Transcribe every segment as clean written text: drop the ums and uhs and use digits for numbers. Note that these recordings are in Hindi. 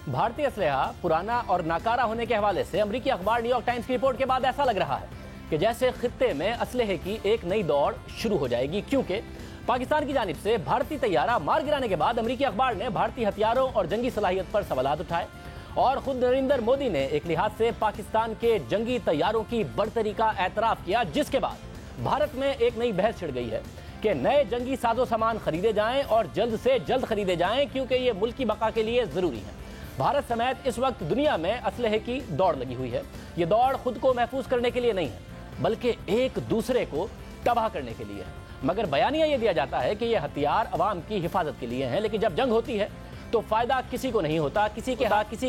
भारतीय असलहा पुराना और नाकारा होने के हवाले से अमेरिकी अखबार न्यूयॉर्क टाइम्स की रिपोर्ट के बाद ऐसा लग रहा है कि जैसे खित्ते में असलहे की एक नई दौड़ शुरू हो जाएगी, क्योंकि पाकिस्तान की जानिब से भारतीय तैयारा मार गिराने के बाद अमेरिकी अखबार ने भारतीय हथियारों और जंगी सलाहियत पर सवालात उठाए और खुद नरेंद्र मोदी ने एक लिहाज से पाकिस्तान के जंगी तैयारों की बढ़तरी का एतराफ किया, जिसके बाद भारत में एक नई बहस छिड़ गई है कि नए जंगी साजो सामान खरीदे जाएं और जल्द से जल्द खरीदे जाएं, क्योंकि ये मुल्क की बका के लिए जरूरी है। भारत समेत इस वक्त दुनिया में असलहे की दौड़ लगी हुई है। ये दौड़ खुद को महफूज करने के लिए नहीं है, बल्कि एक दूसरे को तबाह करने के लिए है। मगर बयानिया ये दिया जाता है कि ये हथियार अवाम की हिफाजत के लिए हैं, लेकिन जब जंग होती है तो फायदा किसी को नहीं होता, किसी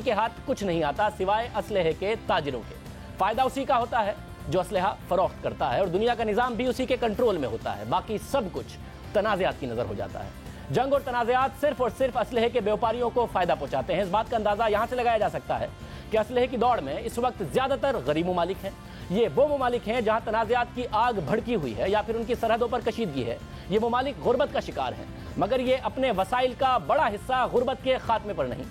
के हाथ कुछ नहीं आता सिवाय असलहे के ताजिरों के। फायदा उसी का होता है जो असलहा फरोख्त करता है और दुनिया का निज़ाम भी उसी के कंट्रोल में होता है। बाकी सब कुछ तनाज़ात की नज़र हो जाता है। जंग और तनाज़ात सिर्फ और सिर्फ असलहे के व्यापारियों को फायदा पहुंचाते हैं। इस बात का अंदाजा यहां से लगाया जा सकता है कि असलहे की दौड़ में इस वक्त ज्यादातर गरीब ममालिक हैं। ये वो ममालिक हैं जहां तनाज़ात की आग भड़की हुई है या फिर उनकी सरहदों पर कशीदगी है। ये ममालिक गुर्बत का शिकार हैं, मगर ये अपने वसाइल का बड़ा हिस्सा गुर्बत के खात्मे पर नहीं,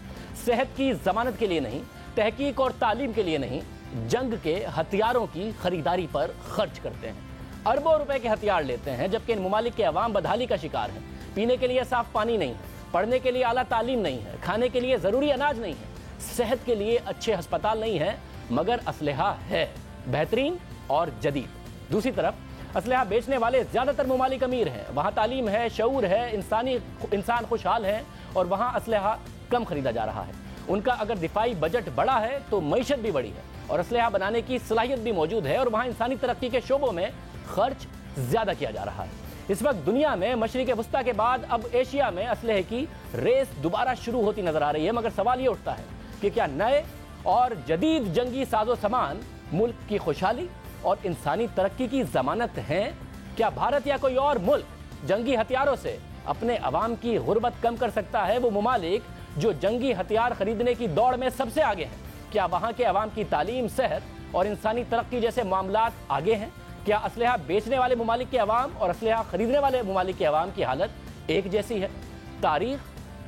सेहत की जमानत के लिए नहीं, तहकीक और तालीम के लिए नहीं, जंग के हथियारों की खरीदारी पर खर्च करते हैं। अरबों रुपए के हथियार लेते हैं, जबकि इन ममालिक के अवाम बदहाली का शिकार हैं। पीने के लिए साफ पानी नहीं है, पढ़ने के लिए आला तालीम नहीं है, खाने के लिए जरूरी अनाज नहीं है, सेहत के लिए अच्छे अस्पताल नहीं है, मगर असलहा है बेहतरीन और जदीद। दूसरी तरफ असलहा बेचने वाले ज्यादातर ममालिक अमीर हैं, वहाँ तालीम है, शऊर है, इंसान खुशहाल है और वहाँ असलहा कम खरीदा जा रहा है। उनका अगर दिफाई बजट बड़ा है तो मईशत भी बड़ी है और असलहा बनाने की सलाहियत भी मौजूद है और वहाँ इंसानी तरक्की के शोबों में खर्च ज्यादा किया जा रहा है। इस वक्त दुनिया में मशरिक वस्ता के बाद अब एशिया में असलहे की रेस दोबारा शुरू होती नजर आ रही है, मगर सवाल ये उठता है कि क्या नए और जदीद जंगी साजो सामान मुल्क की खुशहाली और इंसानी तरक्की की जमानत हैं? क्या भारत या कोई और मुल्क जंगी हथियारों से अपने अवाम की गुर्बत कम कर सकता है? वो ममालिक जो जंगी हथियार खरीदने की दौड़ में सबसे आगे हैं, क्या वहां के अवाम की तालीम, सेहत और इंसानी तरक्की जैसे मामलात आगे हैं? क्या असलहा बेचने वाले ममालिक के अवाम और असलहा खरीदने वाले ममालिक के अवाम की हालत एक जैसी है? तारीख,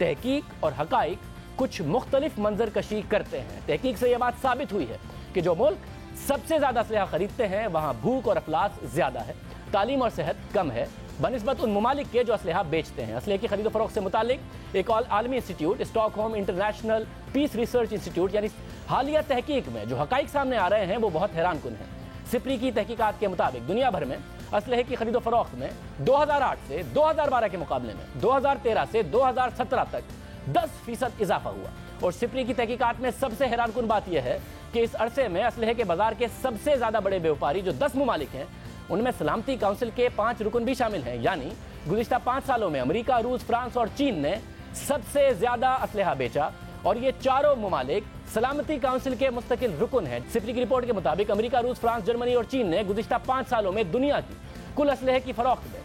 तहकीक और हकाइक कुछ मुख्तलिफ मंजर कशी करते हैं। तहकीक से यह बात साबित हुई है कि जो मुल्क सबसे ज्यादा असलहा खरीदते हैं वहां भूख और अफलास ज्यादा है, तालीम और सेहत कम है बनिस्बत उन ममालिक के जो असलहा बेचते हैं। असलहे की खरीदो फरोख्त से मुतालिक एक आलमी institute, Stockholm International Peace Research Institute, यानी हालिया तहकीक में जो हकाइक सामने आ रहे हैं वो बहुत हैरान कुन है। सिप्री की तहकीकात के मुताबिक दुनिया भर में असलहे की खरीदो फरोख्त में 2008 से 2012 के मुकाबले में 2013 से 2017 तक 10% इजाफा हुआ। और सिप्री की तहकीकात में सबसे हैरान कुन बात यह है कि इस अरसे में असलहे के बाजार के सबसे ज्यादा बड़े व्यापारी जो 10 ममालिक हैं, उनमें सलामती काउंसिल के 5 रुकन भी शामिल हैं। यानी गुज़िश्ता 5 सालों में अमेरिका, रूस, फ्रांस और चीन ने सबसे ज्यादा असलहा बेचा और ये चारों ममालिक सलामती काउंसिल के मुस्तकिल रुकन हैं। सिप्री की रिपोर्ट के मुताबिक अमेरिका, रूस, फ्रांस, जर्मनी और चीन ने गुज़िश्ता 5 सालों में दुनिया की कुल असलहे की फरोख्त में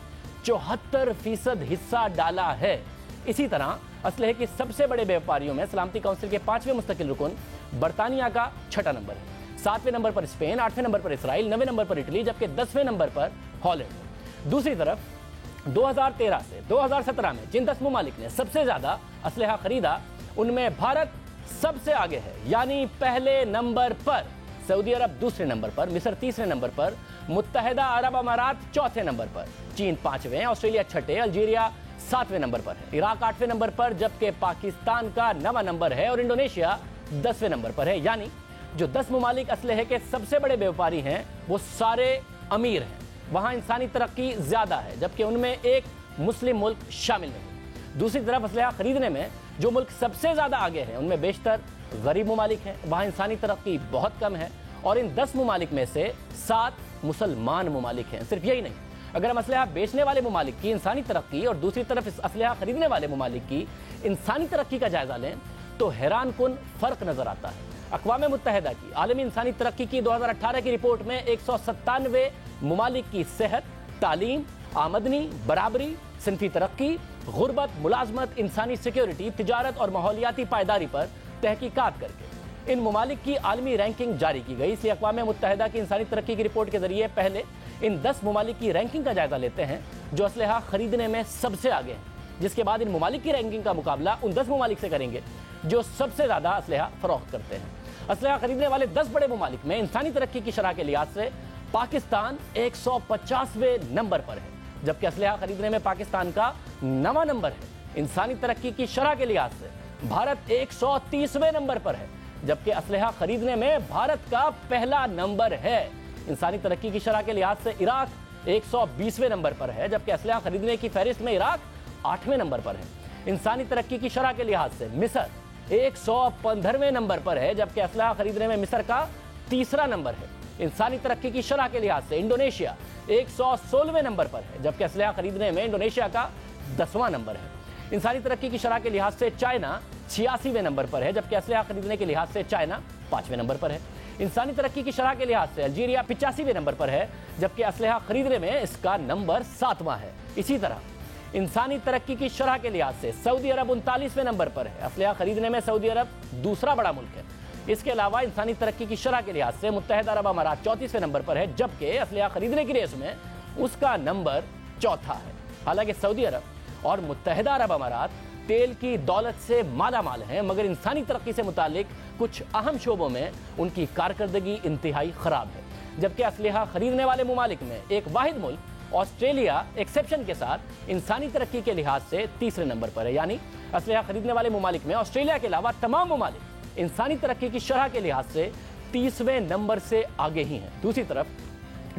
74% हिस्सा डाला है। इसी तरह असलहे के सबसे बड़े व्यापारियों में सलामती काउंसिल के 5वें मुस्तकिल रुकन बरतानिया का 6ठा नंबर है, 7वें नंबर पर स्पेन, 8वें नंबर पर इसराइल, 9वें नंबर पर इटली, जबकि 10वें नंबर पर हॉलैंड। दूसरी तरफ 2013 से 2017 में जिन 10 ममालिक ने सबसे ज्यादा असलहा खरीदा उनमें भारत सबसे आगे है, यानी पहले नंबर पर सऊदी अरब, दूसरे नंबर पर मिस्र, तीसरे नंबर पर मुत्तहिदा अरब अमारात, चौथे नंबर पर चीन, 5वें, ऑस्ट्रेलिया 6ठे, अल्जीरिया 7वें नंबर पर है, इराक 8वें नंबर पर, जबकि पाकिस्तान का 9वां नंबर है और इंडोनेशिया 10वें नंबर पर है। यानी जो 10 ममालिक असलहे के सबसे बड़े व्यापारी हैं वो सारे अमीर हैं, वहां इंसानी तरक्की ज्यादा है, जबकि उनमें एक मुस्लिम मुल्क शामिल नहीं। दूसरी तरफ असलहा खरीदने में जो मुल्क सबसे ज्यादा आगे हैं उनमें बेशतर गरीब ममालिक हैं, वहां इंसानी तरक्की बहुत कम है और इन 10 ममालिक में से 7 मुसलमान ममालिक हैं। सिर्फ यही नहीं, अगर हम असलहा बेचने वाले ममालिक की इंसानी तरक्की और दूसरी तरफ इस असलहा खरीदने वाले ममालिक की इंसानी तरक्की का जायजा लें तो हैरान कुन फर्क नजर आता है। अक़वाम मुत्तहिदा की आलमी इंसानी तरक्की की 2018 की रिपोर्ट में 197 ममालिक की सेहत, तालीम, आमदनी, बराबरी, सिनफी तरक्की, गुर्बत, मुलाजमत, इंसानी सिक्योरिटी, तिजारत और माहौलियाती पायदारी पर तहकीकात करके इन ममालिक की आलमी रैंकिंग जारी की गई। इसलिए अक़वाम मुत्तहिदा की इंसानी तरक्की की रिपोर्ट के जरिए पहले इन 10 ममालिक की रैंकिंग का जायजा लेते हैं जो असलहा खरीदने में सबसे आगे हैं, जिसके बाद इन ममालिक की रैंकिंग का मुकाबला उन 10 ममालिक से करेंगे जो सबसे ज्यादा असलहा फरोख्त करते हैं। असलहा खरीदने वाले 10 बड़े ममालिक में इंसानी तरक्की की शरह के लिहाज से पाकिस्तान 150वें नंबर पर है, जबकि असलहा खरीदने में पाकिस्तान का 9वां नंबर है। इंसानी तरक्की की शरह के लिहाज से भारत 130वें नंबर पर है, जबकि असलहा खरीदने में भारत का पहला नंबर है। इंसानी तरक्की की शरह के लिहाज से इराक 120वें नंबर पर है, जबकि असलहा खरीदने की फहरिस्त में इराक 8वें नंबर पर है। इंसानी तरक्की की शरह के लिहाज से मिस्र 115वें नंबर पर है, जबकि असलहा खरीदने में मिस्र का तीसरा नंबर है। इंसानी तरक्की की शरह के लिहाज से इंडोनेशिया 116वें नंबर पर है, जबकि असलहा खरीदने में इंडोनेशिया का 10वां नंबर है। इंसानी तरक्की की शरह के लिहाज से चाइना 86वें नंबर पर है, जबकि असलहा खरीदने के लिहाज से चाइना 5वें नंबर पर है। इंसानी तरक्की की शरह के लिहाज से अल्जीरिया 85वें नंबर पर है, जबकि असलहा खरीदने में इसका नंबर 7वां है। इसी तरह इंसानी तरक्की की शरह के लिहाज से सऊदी अरब 39वें नंबर पर है। असलहा खरीदने में सऊदी अरब दूसरा बड़ा मुल्क है। इसके अलावा इंसानी तरक्की की शरह के लिहाज से मुत्तहदा अरब अमारात 34वें नंबर पर है, जबकि असलहा खरीदने की रेस में उसका नंबर 4था है। हालांकि सऊदी अरब और मुत्तहदा अरब अमारात तेल की दौलत से माला माल हैं, मगर इंसानी तरक्की से मुतालिक कुछ अहम शोबों में उनकी कारकर्दगी इंतहाई खराब है। जबकि असलहा खरीदने वाले ममालिक में एक वाहिद मुल्क ऑस्ट्रेलिया एक्सेप्शन के साथ इंसानी तरक्की के लिहाज से तीसरे नंबर पर है। यानी असलहा खरीदने वाले ममालिक में ऑस्ट्रेलिया के अलावा तमाम ममालिक इंसानी तरक्की की शरह के लिहाज से 30वें नंबर से आगे ही हैं। दूसरी तरफ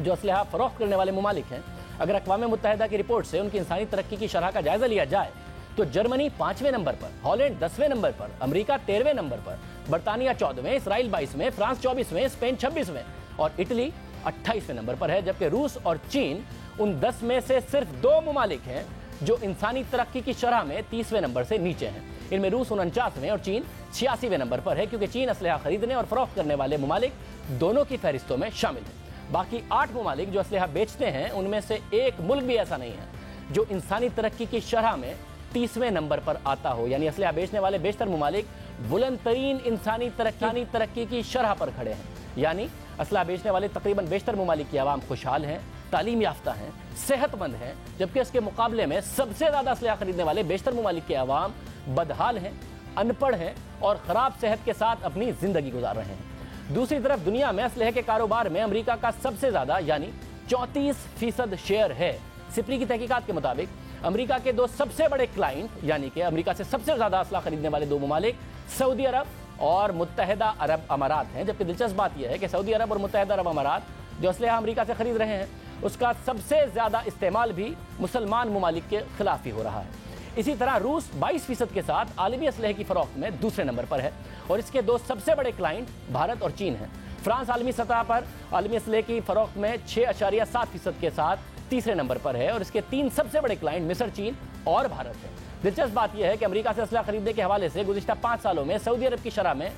जो असलहा फरोख्त करने वाले ममालिक हैं, अगर अक़वाम मुत्तहिदा की रिपोर्ट से उनकी इंसानी तरक्की की शरह का जायजा लिया जाए तो जर्मनी 5वें नंबर पर, हॉलैंड 10वें नंबर पर, अमेरिका 13वें नंबर पर, बरतानिया 14वें, इसराइल 22वें, फ्रांस 24वें, स्पेन 26वें और इटली 28वें नंबर पर है। जबकि रूस और चीन उन 10 में से सिर्फ 2 ममालिक हैं जो इंसानी तरक्की की शरह में 30वें नंबर से नीचे हैं। इनमें रूस 49वें और चीन 86वें नंबर पर है, क्योंकि चीन असलहा खरीदने और फरोख्त करने वाले ममालिक दोनों की फहरिस्तों में शामिल है। बाकी 8 ममालिक जो असलहा बेचते हैं, उनमें से एक मुल्क भी ऐसा नहीं है जो इंसानी तरक्की की शरह में 30वें नंबर पर आता हो। यानी असलहा बेचने वाले बेशतर ममालिक बुलंद तरीन इंसानी तरक्की की शरह पर खड़े हैं। यानी असलहा बेचने वाले तकरीबन बेशतर ममालिक की आवाम खुशहाल हैं, तालीम याफ्ता हैं, सेहतमंद हैं, जबकि इसके मुकाबले में सबसे ज़्यादा असलहा खरीदने वाले बेशतर ममालिक की आवाम बदहाल हैं, अनपढ़ हैं और ख़राब सेहत के साथ अपनी ज़िंदगी गुजार रहे हैं। दूसरी तरफ दुनिया में असलहे के कारोबार में अमेरिका का सबसे ज़्यादा यानी 34% शेयर है। सिपरी की तहकीकात के मुताबिक अमेरिका के 2 सबसे बड़े क्लाइंट यानी कि अमेरिका से सबसे ज़्यादा असलहा खरीदने वाले 2 ममालिक सऊदी अरब और मुत्तहदा अरब अमारात हैं। जबकि दिलचस्प बात यह है कि सऊदी अरब और मुत्तहदा अरब अमारात जो असलहा अमेरिका से खरीद रहे हैं, उसका सबसे ज़्यादा इस्तेमाल भी मुसलमान ममालिक के खिलाफ ही हो रहा है। इसी तरह रूस 22% के साथ आलमी असलहे की फरोख्त में दूसरे नंबर पर है और इसके 2 सबसे बड़े क्लाइंट भारत और चीन हैं। फ्रांस आलमी सतह पर आलमी असलहे की फरोख्त में 6.7% के साथ तीसरे नंबर पर है और इसके 3 सबसे बड़े क्लाइंट मिस्र, चीन और भारत हैं। दिलचस्प बात यह है कि अमेरिका से असलहा खरीदने के हवाले से गुज़िश्ता 5 सालों में सऊदी अरब की शरह में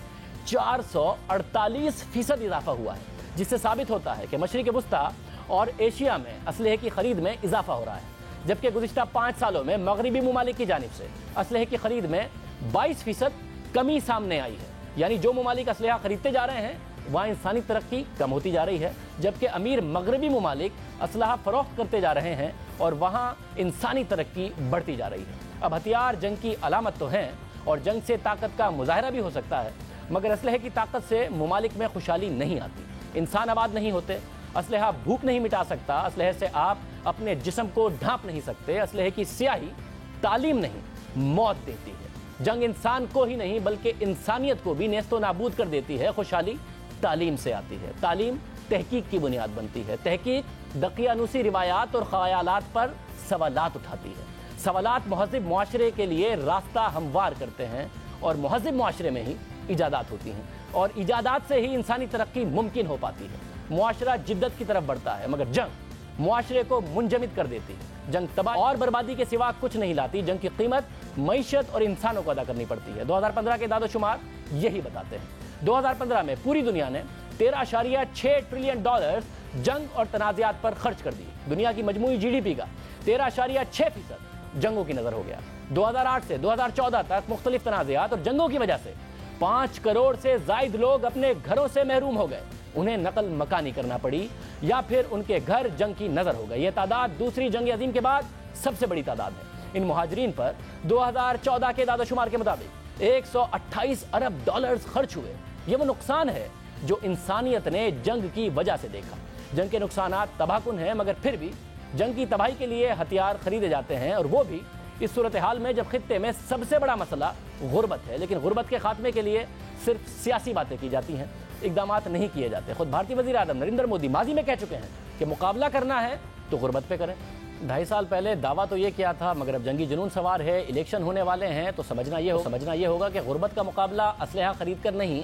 448% इजाफा हुआ है, जिससे साबित होता है कि मशरिक़ वुस्ता और एशिया में असलहे की खरीद में इजाफा हो रहा है। जबकि गुज़िश्ता 5 सालों में मगरबी ममालिक की जानिब से असलहे की खरीद में 22% कमी सामने आई है। यानी जो ममालिक असलहा खरीदते जा रहे हैं वहाँ इंसानी तरक्की कम होती जा रही है, जबकि अमीर मगरबी ममालिक असलहा फरोख्त करते जा रहे हैं और वहाँ इंसानी तरक्की बढ़ती जा रही है। अब हथियार जंग की अलामत तो हैं और जंग से ताकत का मुजाहरा भी हो सकता है, मगर असलहे की ताकत से ममालिक में खुशहाली नहीं आती। इंसान आबाद नहीं होते, असलहा भूख नहीं मिटा सकता, असलहे से आप अपने जिस्म को ढांप नहीं सकते, असलहे की स्याही तालीम नहीं मौत देती है। जंग इंसान को ही नहीं बल्कि इंसानियत को भी नेस्तो नाबूद कर देती है। खुशहाली तालीम से आती है। तालीम तहकीक की बुनियाद बनती है। तहकीक दकियानूसी रिवायात और ख्यालात पर सवालात उठाती है। सवालात मुहज़्ज़िब मुआशरे के लिए रास्ता हमवार करते हैं और मुहज़्ज़िब मुआशरे में ही इजादात होती हैं और इजादात से ही इंसानी तरक्की मुमकिन हो पाती है। मुआशरा जिद्दत की तरफ बढ़ता है, मगर जंग मुआशरे को मुंजमिद कर देती है। जंग तबाह और बर्बादी के सिवा कुछ नहीं लाती। जंग की कीमत मईशत और इंसानों को अदा करनी पड़ती है। 2015 के दादोशुमार यही बताते हैं। 2015 में पूरी दुनिया ने $13.6 ट्रिलियन जंग और तनाज़ात पर खर्च कर दिए। दुनिया की मजमूई GDP का 13.6% जंगों की नज़र हो गया। 2008 से 2014 तक मुख्तलिफ तनाज़ात और जंगों की वजह से 5 करोड़ से ज़ायद लोग अपने घरों से महरूम हो गए। उन्हें नकल मकानी करना पड़ी या फिर उनके घर जंग की नज़र हो गई। यह तादाद दूसरी जंग अज़ीम के बाद सबसे बड़ी तादाद है। इन मुहाजिरीन पर 2014 के दादोशुमार के मुताबिक 128 अरब डॉलर्स खर्च हुए। ये वो नुकसान है जो इंसानियत ने जंग की वजह से देखा। जंग के नुकसानात तबाहकुन हैं, मगर फिर भी जंग की तबाही के लिए हथियार खरीदे जाते हैं, और वो भी इस सूरत हाल में जब खित्ते में सबसे बड़ा मसला गुर्बत है। लेकिन गुर्बत के खात्मे के लिए सिर्फ सियासी बातें की जाती हैं, इकदामात नहीं किए जाते। खुद भारतीय वज़ीर आज़म नरेंद्र मोदी माजी में कह चुके हैं कि मुकाबला करना है तो गुर्बत पे करें। 2.5 साल पहले दावा तो ये किया था, मगर अब जंगी जुनून सवार है, इलेक्शन होने वाले हैं, तो समझना ये होगा कि गुर्बत का मुकाबला असलहा खरीद कर नहीं,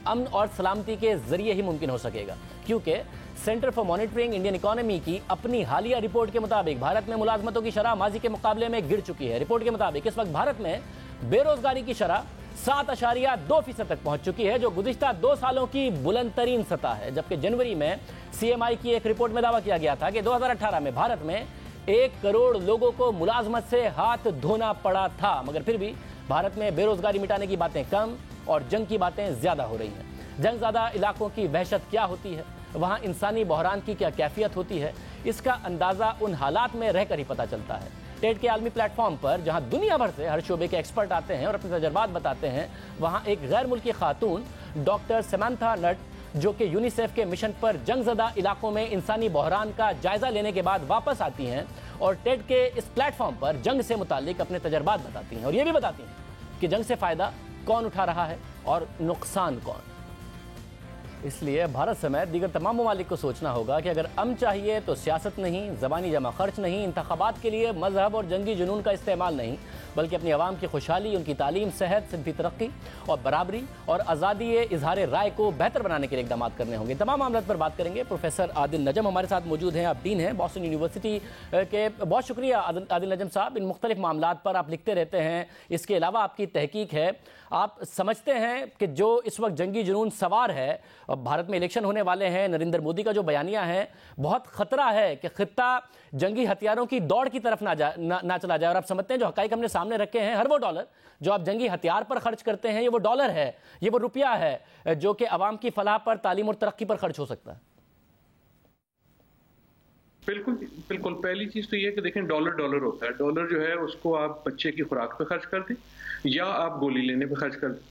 अमन और सलामती के जरिए ही मुमकिन हो सकेगा। क्योंकि centre for monitoring Indian economy की अपनी हालिया रिपोर्ट के मुताबिक भारत में मुलाजमतों की शरह माजी के मुकाबले में गिर चुकी है। रिपोर्ट के मुताबिक इस वक्त भारत में बेरोजगारी की शरह 7.2% तक पहुंच चुकी है, जो गुज़िश्ता 2 सालों की बुलंद तरीन सतह है। जबकि जनवरी में CMI की एक रिपोर्ट में दावा किया गया था कि 2018 में भारत में 1 करोड़ लोगों को मुलाजमत से हाथ धोना पड़ा था। मगर फिर भी भारत में बेरोजगारी मिटाने की बातें कम और जंग की बातें ज्यादा हो रही हैं। जंग ज़्यादा इलाकों की वहशत क्या होती है, वहाँ इंसानी बहरान की क्या कैफियत होती है, इसका अंदाज़ा उन हालात में रहकर ही पता चलता है। टेड के आलमी प्लेटफॉर्म पर जहाँ दुनिया भर से हर शोबे के एक्सपर्ट आते हैं और अपने तजर्बात बताते हैं, वहाँ एक गैर मुल्की खातून डॉक्टर समांथा नट, जो कि यूनिसेफ के मिशन पर जंगज़दा इलाकों में इंसानी बहरान का जायजा लेने के बाद वापस आती हैं और टेड के इस प्लेटफॉर्म पर जंग से मुतालिक अपने तजर्बात बताती हैं, और ये भी बताती हैं कि जंग से फ़ायदा कौन उठा रहा है और नुकसान कौन। इसलिए भारत समेत दीगर तमाम ममालिक को सोचना होगा कि अगर अमन चाहिए तो सियासत नहीं, ज़बानी जमा खर्च नहीं, इंतखाबात के लिए मजहब और जंगी जुनून का इस्तेमाल नहीं, बल्कि अपनी आवाम की खुशहाली, उनकी तालीम, सेहत, सिंफी तरक्की और बराबरी और आज़ादी इजहार राय को बेहतर बनाने के लिए इकदाम करने होंगे। तमाम मामलों पर बात करेंगे। प्रोफेसर आदिल नजम हमारे साथ मौजूद हैं, आप डीन हैं बॉस्टन यूनिवर्सिटी के। बहुत शुक्रिया आदिल नजम साहब, इन मुख्तलिफ मामलात पर आप लिखते रहते हैं, इसके अलावा आपकी तहकीक है। आप समझते हैं कि जो इस वक्त जंगी जुनून सवार है, भारत में इलेक्शन होने वाले हैं, नरेंद्र मोदी का जो बयानिया है, बहुत खतरा है कि खित्ता जंगी हथियारों की दौड़ की तरफ ना चला जाए। और आप समझते हैं जो हकाइक हमने सामने रखे हैं, हर वो डॉलर जो आप जंगी हथियार पर खर्च करते हैं, ये वो डॉलर है, ये वो रुपया है जो कि अवाम की फलाह पर, तालीम और तरक्की पर खर्च हो सकता है। बिल्कुल बिल्कुल। पहली चीज तो ये है कि देखें, डॉलर होता है। डॉलर जो है उसको आप बच्चे की खुराक पे खर्च कर दें या आप गोली लेने पे खर्च कर दें,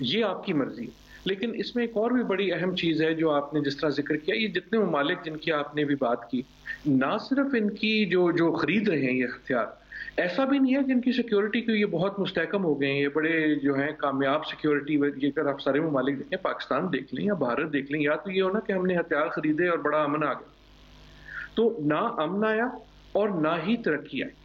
ये आपकी मर्जी है। लेकिन इसमें एक और भी बड़ी अहम चीज है जो आपने जिस तरह जिक्र किया, ये जितने ममालिक जिनकी आपने भी बात की, ना सिर्फ इनकी जो खरीद रहे हैं ये हथियार, ऐसा भी नहीं है कि इनकी सिक्योरिटी को ये बहुत मुस्तहकम हो गए हैं, ये बड़े जो है कामयाब सिक्योरिटी। ये अगर आप सारे ममालिक देखें, पाकिस्तान देख लें या भारत देख लें, या तो ये हो ना कि हमने हथियार खरीदे और बड़ा अमन आ गया, तो ना अमन आया और ना ही तरक्की आई।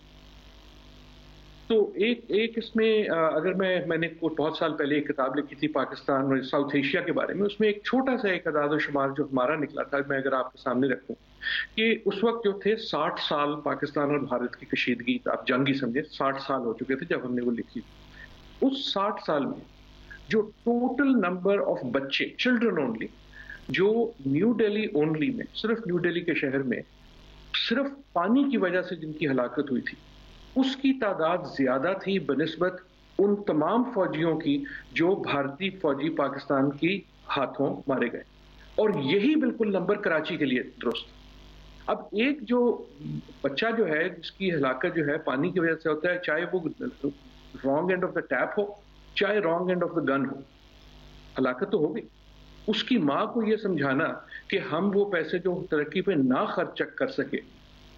तो एक इसमें अगर मैंने बहुत साल पहले एक किताब लिखी थी पाकिस्तान और साउथ एशिया के बारे में, उसमें एक छोटा सा एक अदाद शुमार जो हमारा निकला था, मैं अगर आपके सामने रखूं कि उस वक्त जो थे 60 साल पाकिस्तान और भारत की कशीदगी, आप जंग ही समझे, 60 साल हो चुके थे जब हमने वो लिखी। उस 60 साल में जो टोटल नंबर ऑफ बच्चे, चिल्ड्रन ओनली, जो न्यू दिल्ली ओनली में, सिर्फ न्यू दिल्ली के शहर में सिर्फ पानी की वजह से जिनकी हलाकत हुई थी, उसकी तादाद ज्यादा थी बनिस्बत उन तमाम फौजियों की जो भारतीय फौजी पाकिस्तान की हाथों मारे गए। और यही बिल्कुल नंबर कराची के लिए दुरुस्त। अब एक जो बच्चा जो है जिसकी हलाकत जो है पानी की वजह से होता है, चाहे वो wrong end of the tap हो, चाहे wrong end of the gun हो, हलाकत तो हो गई। उसकी माँ को यह समझाना कि हम वो पैसे जो तरक्की पे ना खर्च कर सके,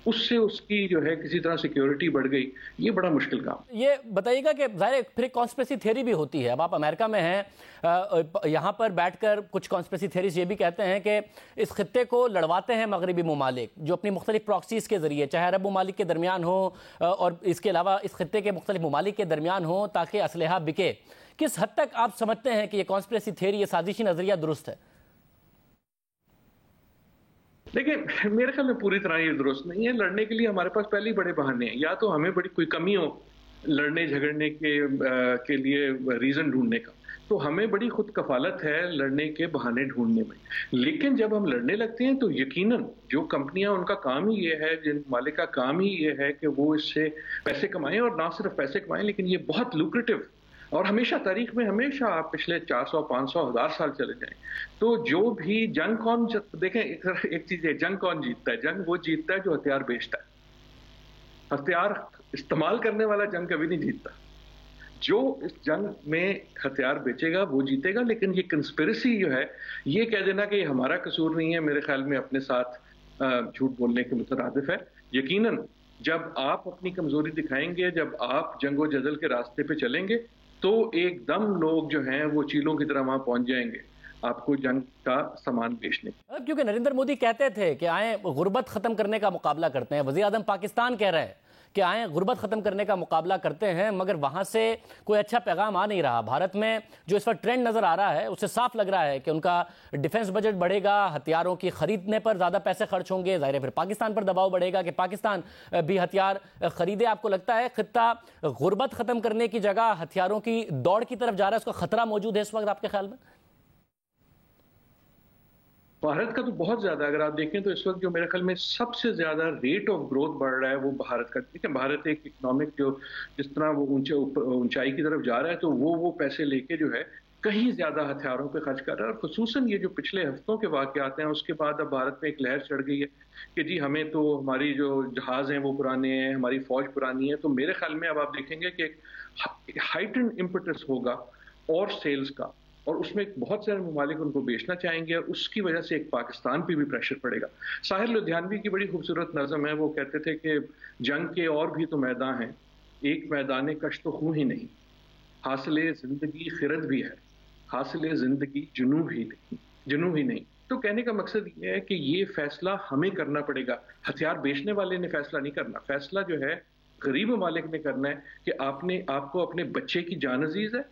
उससे उसकी जो है किसी तरह सिक्योरिटी बढ़ गई, ये बड़ा मुश्किल काम। ये बताइएगा कि ज़ाहिर फिर एक कॉन्स्पिरेसी थ्योरी भी होती है। अब आप अमेरिका में हैं, यहाँ पर बैठकर कुछ कॉन्स्पिरेसी थ्योरीज ये भी कहते हैं कि इस खित्ते को लड़वाते हैं मगरबी ममालिक, जो अपनी मुख्तलिफ प्रॉक्सीज के जरिए, चाहे अरब ममालिक के दरमियान हो और इसके अलावा इस खित्ते के मुख्तलिफ ममालिक के दरमियान हो, ताकि असलहा बिके। किस हद तक आप समझते हैं कि ये कॉन्स्पिरेसी थ्योरी, ये साजिशी नजरिया दुरुस्त है? देखिए, मेरे ख्याल में पूरी तरह ये दुरुस्त नहीं है। लड़ने के लिए हमारे पास पहले ही बड़े बहाने हैं। या तो हमें बड़ी कोई कमी हो लड़ने झगड़ने के लिए रीजन ढूंढने का, तो हमें बड़ी खुद कफालत है लड़ने के बहाने ढूंढने में। लेकिन जब हम लड़ने लगते हैं तो यकीनन जो कंपनियां, उनका काम ही ये है, जिन मालिक का काम ही ये है कि वो इससे पैसे कमाएं, और ना सिर्फ पैसे कमाएं लेकिन ये बहुत लुक्रेटिव। और हमेशा तारीख में, हमेशा आप पिछले 400, 500, 1000 साल चले जाएं, तो जो भी जंग कौन देखें, एक चीज है, जंग कौन जीतता है? जंग वो जीतता है जो हथियार बेचता है। हथियार इस्तेमाल करने वाला जंग कभी नहीं जीतता। जो इस जंग में हथियार बेचेगा वो जीतेगा। लेकिन ये कंस्पिरेसी जो है, ये कह देना कि हमारा कसूर नहीं है, मेरे ख्याल में अपने साथ झूठ बोलने के मुतरादिफ है। यकीनन जब आप अपनी कमजोरी दिखाएंगे, जब आप जंगो जदल के रास्ते पे चलेंगे, तो एकदम लोग जो हैं वो चीलों की तरह वहां पहुंच जाएंगे आपको जंग का सामान बेचने। क्योंकि नरेंद्र मोदी कहते थे कि आए गुर्बत खत्म करने का मुकाबला करते हैं, वज़ीर आज़म पाकिस्तान कह रहे हैं कि आए गुर्बत खत्म करने का मुकाबला करते हैं, मगर वहां से कोई अच्छा पैगाम आ नहीं रहा। भारत में जो इस वक्त ट्रेंड नजर आ रहा है उससे साफ लग रहा है कि उनका डिफेंस बजट बढ़ेगा, हथियारों की खरीदने पर ज्यादा पैसे खर्च होंगे, जाहिर है फिर पाकिस्तान पर दबाव बढ़ेगा कि पाकिस्तान भी हथियार खरीदे। आपको लगता है खित्ता गुर्बत खत्म करने की जगह हथियारों की दौड़ की तरफ जा रहा है, उसका खतरा मौजूद है इस वक्त आपके ख्याल में? भारत का तो बहुत ज्यादा, अगर आप देखें तो इस वक्त जो मेरे ख्याल में सबसे ज्यादा रेट ऑफ ग्रोथ बढ़ रहा है वो भारत का। देखिए भारत एक इकोनॉमिक जो जिस तरह वो ऊंचाई की तरफ जा रहा है, तो वो पैसे लेके जो है कहीं ज्यादा हथियारों पे खर्च कर रहा है। और खुसूसन ये जो पिछले हफ्तों के वाकयात हैं उसके बाद अब भारत में एक लहर चढ़ गई है कि जी हमें तो हमारी जो जहाज हैं वो पुराने हैं, हमारी फौज पुरानी है। तो मेरे ख्याल में अब आप देखेंगे कि एक हाइटेंड इम्पेटस होगा और सेल्स का, और उसमें बहुत सारे ममालिक उनको बेचना चाहेंगे और उसकी वजह से एक पाकिस्तान पे भी प्रेशर पड़ेगा। साहिर लुधियानवी की बड़ी खूबसूरत नज़म है, वो कहते थे कि जंग के और भी तो मैदान हैं, एक मैदान कश तो खून ही नहीं, हासिले जिंदगी खिरत भी है, हासिले जिंदगी जुनूब ही नहीं। तो कहने का मकसद ये है कि ये फैसला हमें करना पड़ेगा, हथियार बेचने वाले ने फैसला नहीं करना। फैसला जो है गरीब ममालिक ने करना है कि आपको अपने बच्चे की जान अजीज है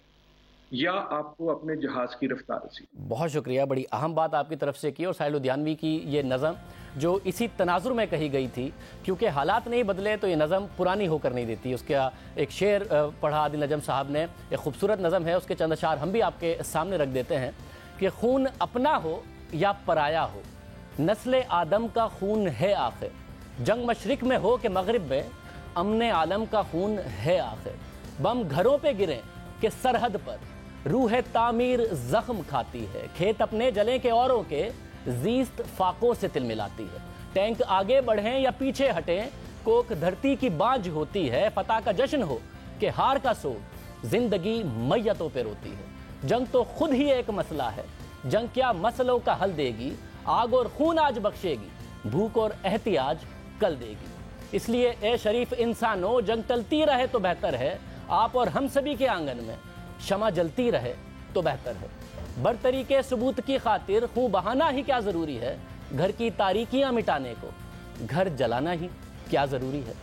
या आपको अपने जहाज की रफ्तार से। बहुत शुक्रिया, बड़ी अहम बात आपकी तरफ से की। और साहिर लुधियानवी की ये नज़म जो इसी तनाजुर में कही गई थी, क्योंकि हालात नहीं बदले तो ये नज़म पुरानी होकर नहीं देती। उसका एक शेर पढ़ा आदिल नजम साहब ने, एक खूबसूरत नज़म है, उसके चंद अशार हम भी आपके सामने रख देते हैं कि खून अपना हो या पराया हो, नस्ल आदम का खून है आखिर, जंग मशरिक में हो कि मगरिब में, अमन आलम का खून है आखिर, बम घरों पे गिरें कि सरहद पर, रूह तामीर जख्म खाती है, खेत अपने जले के औरों के, जीस्त फाकों से तिल मिलाती है, टैंक आगे बढ़ें या पीछे हटें, कोक धरती की बांझ होती है, फतह का जश्न हो कि हार का सोग, जिंदगी मैयतों पे रोती है। जंग तो खुद ही एक मसला है, जंग क्या मसलों का हल देगी, आग और खून आज बख्शेगी, भूख और एहतियाज कल देगी। इसलिए ए शरीफ इंसानों, जंग टलती रहे तो बेहतर है, आप और हम सभी के आंगन में शमा जलती रहे तो बेहतर है। बरतरी के सबूत की खातिर खून बहाना ही क्या जरूरी है, घर की तारीकियां मिटाने को घर जलाना ही क्या जरूरी है।